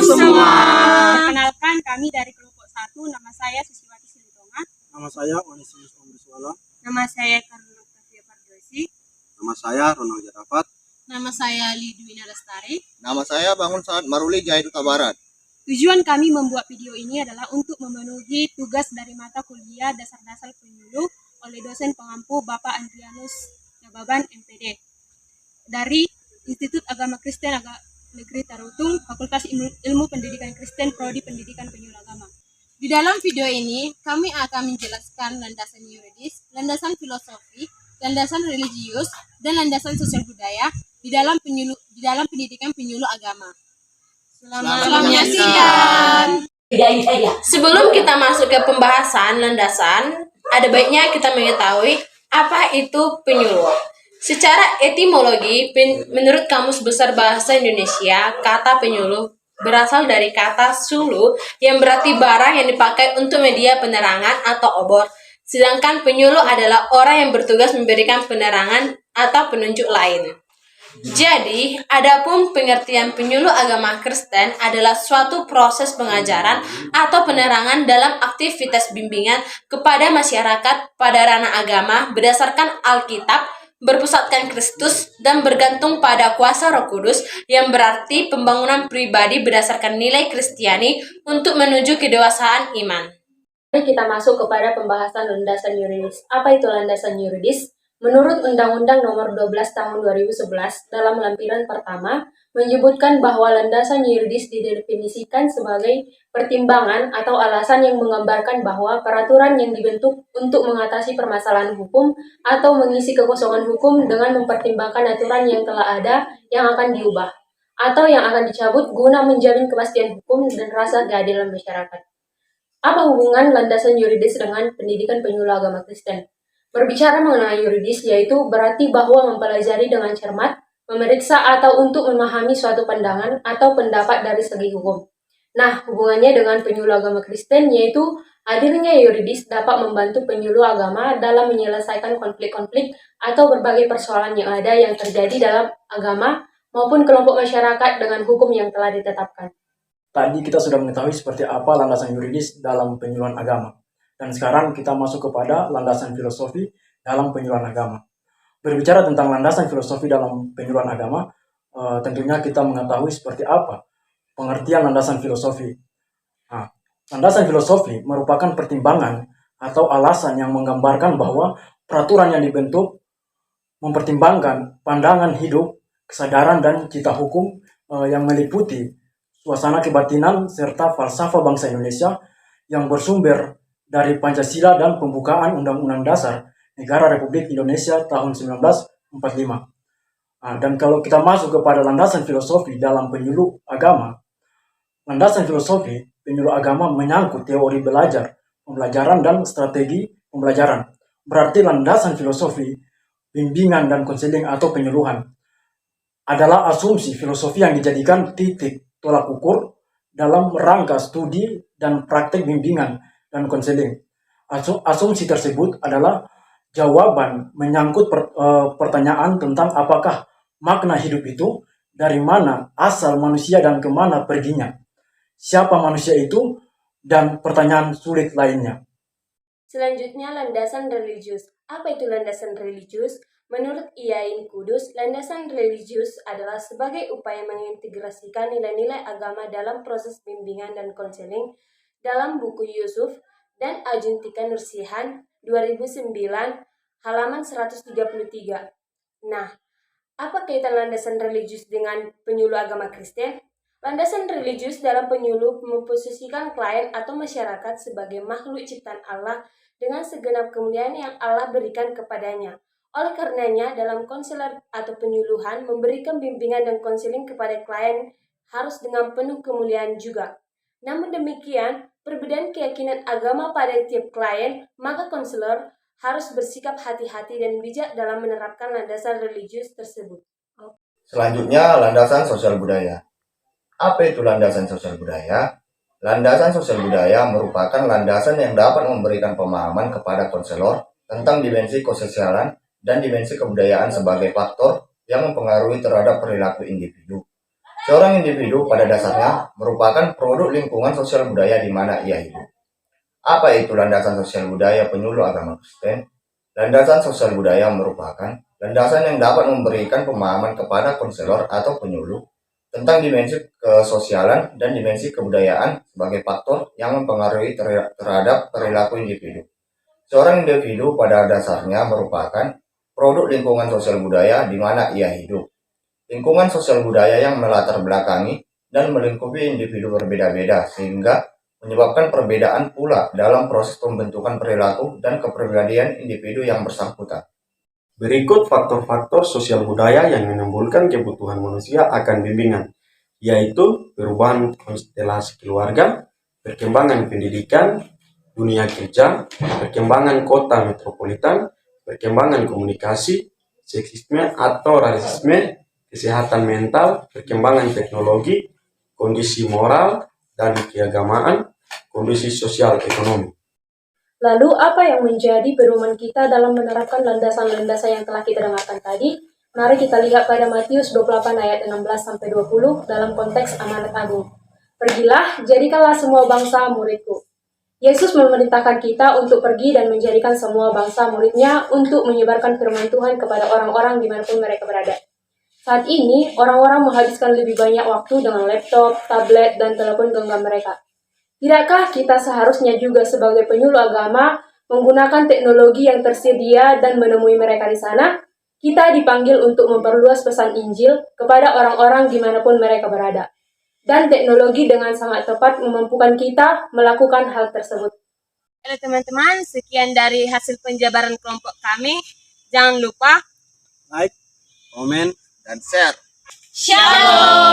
semua. Perkenalkan, kami dari kelompok 1. Nama saya Susiwati Silitonga. Nama saya Onesimus Omriswala. Nama saya Karuna Octavia Fardosi. Nama saya Ronald Jarafat. Nama saya Lidwina Lestari. Nama saya Bangun Saat Maruli Jahiduta Barat. Tujuan kami membuat video ini adalah untuk memenuhi tugas dari mata kuliah dasar-dasar penyuluh oleh dosen pengampu Bapak Andrianus Jababan MPD dari Institut Agama Kristen Negeri Tarutung, Fakultas Ilmu Pendidikan Kristen, Prodi Pendidikan Penyuluh Agama. Di dalam video ini, kami akan menjelaskan landasan yuridis, landasan filosofi, landasan religius, dan landasan sosial budaya di dalam pendidikan penyuluh agama. Selamat menyaksikan. Sebelum kita masuk ke pembahasan landasan, ada baiknya kita mengetahui apa itu penyuluh. Secara etimologi, menurut Kamus Besar Bahasa Indonesia, kata penyuluh berasal dari kata sulu yang berarti barang yang dipakai untuk media penerangan atau obor. Sedangkan penyuluh adalah orang yang bertugas memberikan penerangan atau penunjuk lain. Jadi, adapun pengertian penyuluh agama Kristen adalah suatu proses pengajaran atau penerangan dalam aktivitas bimbingan kepada masyarakat pada ranah agama berdasarkan Alkitab, berpusatkan Kristus, dan bergantung pada kuasa Roh Kudus, yang berarti pembangunan pribadi berdasarkan nilai Kristiani untuk menuju kedewasaan iman. Mari kita masuk kepada pembahasan landasan yuridis. Apa itu landasan yuridis? Menurut Undang-Undang Nomor 12 Tahun 2011 dalam lampiran pertama menyebutkan bahwa landasan yuridis didefinisikan sebagai pertimbangan atau alasan yang menggambarkan bahwa peraturan yang dibentuk untuk mengatasi permasalahan hukum atau mengisi kekosongan hukum dengan mempertimbangkan aturan yang telah ada yang akan diubah atau yang akan dicabut guna menjamin kepastian hukum dan rasa keadilan masyarakat. Apa hubungan landasan yuridis dengan pendidikan penyuluh agama Kristen? Berbicara mengenai yuridis yaitu berarti bahwa mempelajari dengan cermat, memeriksa atau untuk memahami suatu pandangan atau pendapat dari segi hukum. Nah, hubungannya dengan penyuluh agama Kristen yaitu hadirnya yuridis dapat membantu penyuluh agama dalam menyelesaikan konflik-konflik atau berbagai persoalan yang ada yang terjadi dalam agama maupun kelompok masyarakat dengan hukum yang telah ditetapkan. Tadi kita sudah mengetahui seperti apa landasan yuridis dalam penyuluhan agama. Dan sekarang kita masuk kepada landasan filosofi dalam penyuluhan agama. Berbicara tentang landasan filosofi dalam penyuluhan agama, tentunya kita mengetahui seperti apa pengertian landasan filosofi. Nah, landasan filosofi merupakan pertimbangan atau alasan yang menggambarkan bahwa peraturan yang dibentuk mempertimbangkan pandangan hidup, kesadaran, dan cita hukum yang meliputi suasana kebatinan serta falsafah bangsa Indonesia yang bersumber dari Pancasila dan pembukaan Undang-Undang Dasar Negara Republik Indonesia tahun 1945. Dan kalau kita masuk kepada landasan filosofi dalam penyuluh agama, landasan filosofi penyuluh agama menyangkut teori belajar, pembelajaran, dan strategi pembelajaran. Berarti landasan filosofi, bimbingan dan konseling atau penyuluhan adalah asumsi filosofi yang dijadikan titik tolak ukur dalam rangka studi dan praktek bimbingan dan konseling. Asumsi tersebut adalah jawaban menyangkut pertanyaan tentang apakah makna hidup itu, dari mana asal manusia dan kemana perginya, siapa manusia itu, dan pertanyaan sulit lainnya. Selanjutnya, landasan religius. Apa itu landasan religius? Menurut Iain Kudus, landasan religius adalah sebagai upaya mengintegrasikan nilai-nilai agama dalam proses bimbingan dan konseling dalam buku Yusuf dan Ajuntika Nursihan 2009 halaman 133. Nah, apa kaitan landasan religius dengan penyuluh agama Kristen? Landasan religius dalam penyuluh memposisikan klien atau masyarakat sebagai makhluk ciptaan Allah dengan segenap kemuliaan yang Allah berikan kepadanya. Oleh karenanya, dalam konselor atau penyuluhan memberikan bimbingan dan konseling kepada klien harus dengan penuh kemuliaan juga. Namun demikian, perbedaan keyakinan agama pada tiap klien, maka konselor harus bersikap hati-hati dan bijak dalam menerapkan landasan religius tersebut. Selanjutnya, landasan sosial budaya. Apa itu landasan sosial budaya? Landasan sosial budaya merupakan landasan yang dapat memberikan pemahaman kepada konselor tentang dimensi kesosialan dan dimensi kebudayaan sebagai faktor yang mempengaruhi terhadap perilaku individu. Seorang individu pada dasarnya merupakan produk lingkungan sosial budaya di mana ia hidup. Apa itu landasan sosial budaya penyuluh agama Kristen? Landasan sosial budaya merupakan landasan yang dapat memberikan pemahaman kepada konselor atau penyuluh tentang dimensi kesosialan dan dimensi kebudayaan sebagai faktor yang mempengaruhi terhadap perilaku individu. Seorang individu pada dasarnya merupakan produk lingkungan sosial budaya di mana ia hidup. Lingkungan sosial budaya yang melatar belakangi dan melingkupi individu berbeda-beda sehingga menyebabkan perbedaan pula dalam proses pembentukan perilaku dan kepribadian individu yang bersangkutan. Berikut faktor-faktor sosial budaya yang menimbulkan kebutuhan manusia akan bimbingan, yaitu perubahan konstelasi keluarga, perkembangan pendidikan, dunia kerja, perkembangan kota metropolitan, perkembangan komunikasi, seksisme atau rasisme, kesehatan mental, perkembangan teknologi, kondisi moral dan keagamaan, kondisi sosial ekonomi. Lalu apa yang menjadi pedoman kita dalam menerapkan landasan-landasan yang telah kita dengarkan tadi? Mari kita lihat pada Matius 28 ayat 16-20 dalam konteks amanat agung. Pergilah, jadikanlah semua bangsa muridku. Yesus memerintahkan kita untuk pergi dan menjadikan semua bangsa muridnya untuk menyebarkan firman Tuhan kepada orang-orang dimanapun mereka berada. Saat ini, orang-orang menghabiskan lebih banyak waktu dengan laptop, tablet, dan telepon genggam mereka. Tidakkah kita seharusnya juga sebagai penyuluh agama menggunakan teknologi yang tersedia dan menemui mereka di sana? Kita dipanggil untuk memperluas pesan Injil kepada orang-orang dimanapun mereka berada. Dan teknologi dengan sangat tepat memampukan kita melakukan hal tersebut. Halo teman-teman, sekian dari hasil penjabaran kelompok kami. Jangan lupa like, komen, dan share. Shalom.